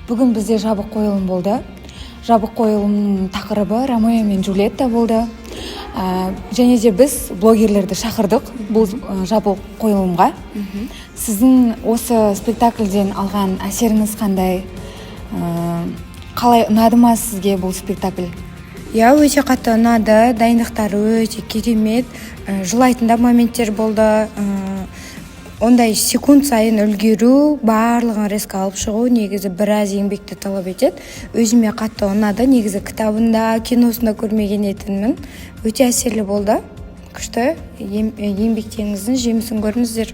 Бүгін бізде жабық қойылым болды. Жабық қойылымның тақырыбы Ромео мен Джульетта болды. Және де біз блогерлерді шақырдық бұл жабық қойылымға. Сіздің осы спектакльден алған әсеріңіз қандай? Қалай ұнады ма сізге бұл спектакль? Өте қатты ұнады, дайындықтары өте керемет, жылайтында моменттер болды. Ондай секунд сайын үлгеру, барлығын резко алып шығу негізі біраз еңбекті талап етеді. Өзіме қатты ұнады, негізі кітабында, киносында көрмеген етінмін. Өте әсерлі болды. Күшті еңбектеріңіздің жемісін көріңіздер.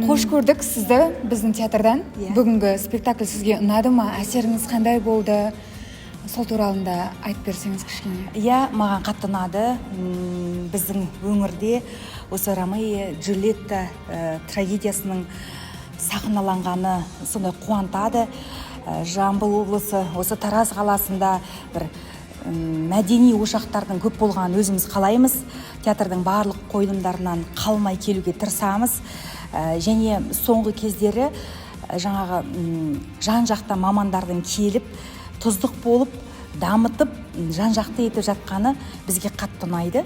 Қош көрдік сізді біздің театрдан. Бүгінгі спектакль сізге ұнады ма? Әсеріңіз қандай болды? Сол туралында айтып берсеңіз кішкене. Маған қатты ұнады. Біздің өңірде осы Ромео Джульетта трагедиясының сахналанғаны сондай қуантады. Жамбыл облысы, осы Тараз қаласында бір мәдени ошақтардың көп болғанын өзіміз қалаймыз. Театрдың барлық қойылымдарынан қалмай келуге тырысамыз. Және соңғы кездері жаңағы жан-жақта мамандардың келіп, тұздық болып, дамытып, жан-жақты етіп жатқаны бізге қатты ұнайды.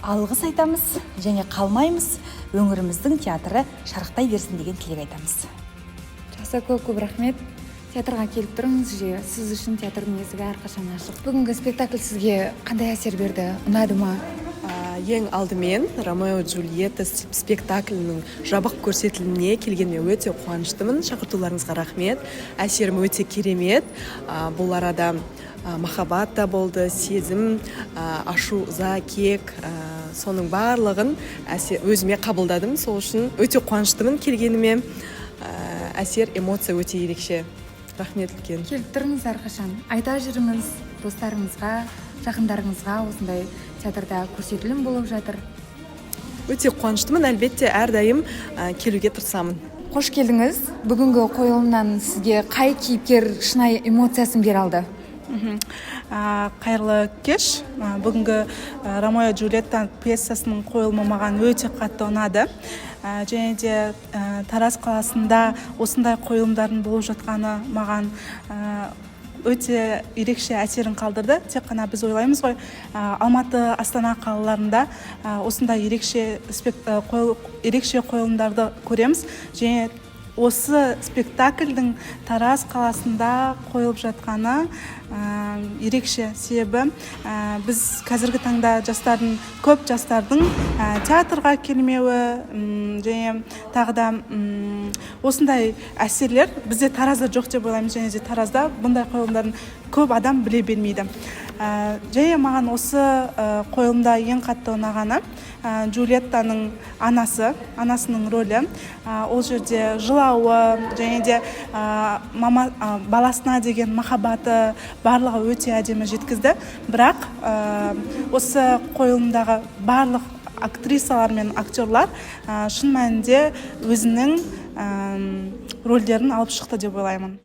Алғыс айтамыз және қалмаймыз. Өңіріміздің театры шарықтай берсін деген тілек айтамыз. Жақсы, көп рахмет. Театрға келіп тұрыңыз, сіз үшін театрдың есігі әрқашан ашық. Бүгінгі спектакль сізге қандай әсер берді? Ұнады ма? Ең алдымен Ромео Джульетта спектаклінің жабық көрсетіліміне келгеніме өте қуаныштымын. Шақыртуларыңызға рахмет. Әсерім өте керемет. Бұл арада махаббат та болды, сезім, ашу, ыза, кек, соның барлығын өзіме қабылдадым. Сол үшін өте қуаныштымын келгеніме. Әсер, эмоция өте ерекше. Рахмет үлкен. Келіп тұрыңыз әрқашан. Айта жүріңіз достарыңызға, жақындарыңызға осындай театрда көрсетілім болып жатыр. Өте қуаныштымын, әлбетте әрдайым келуге тырысамын. Қош келдіңіз. Бүгінгі қойылымнан сізге қай кейіпкер шынайы эмоциясын бере алды? Қайырлы кеш. Бүгінгі Ромео Джульетта пьесасының қойылымы маған өте қатты ұнады. Және де Тараз қаласында осындай қойылымдардың болып жатқаны маған өте ерекше әсерін қалдырды. Тек қана біз ойлаймыз ғой, Алматы, Астана қалаларында осындай ерекше қойылымдарды көреміз. Және осы спектакльдің Тараз қаласында қойылып жатқаны ерекше. Себебі біз қазіргі таңда көп жастардың театрға келмеуі және тағы да осындай әсерлер бізде Таразда жоқ деп ойлаймыз. Және де Таразда бұндай қойылымдарын көп адам біле бермейді. Және маған осы қойылымда ең қатты ұнағаны Джульеттаның анасының рөлі. Ол жерде жылауы және де баласына деген махаббаты барлығы өте әдемі жеткізді. Бірақ осы қойылымдағы барлық актрисалар мен актерлар шын мәнінде өзінің рөлдерін алып шықты деп ойлаймын.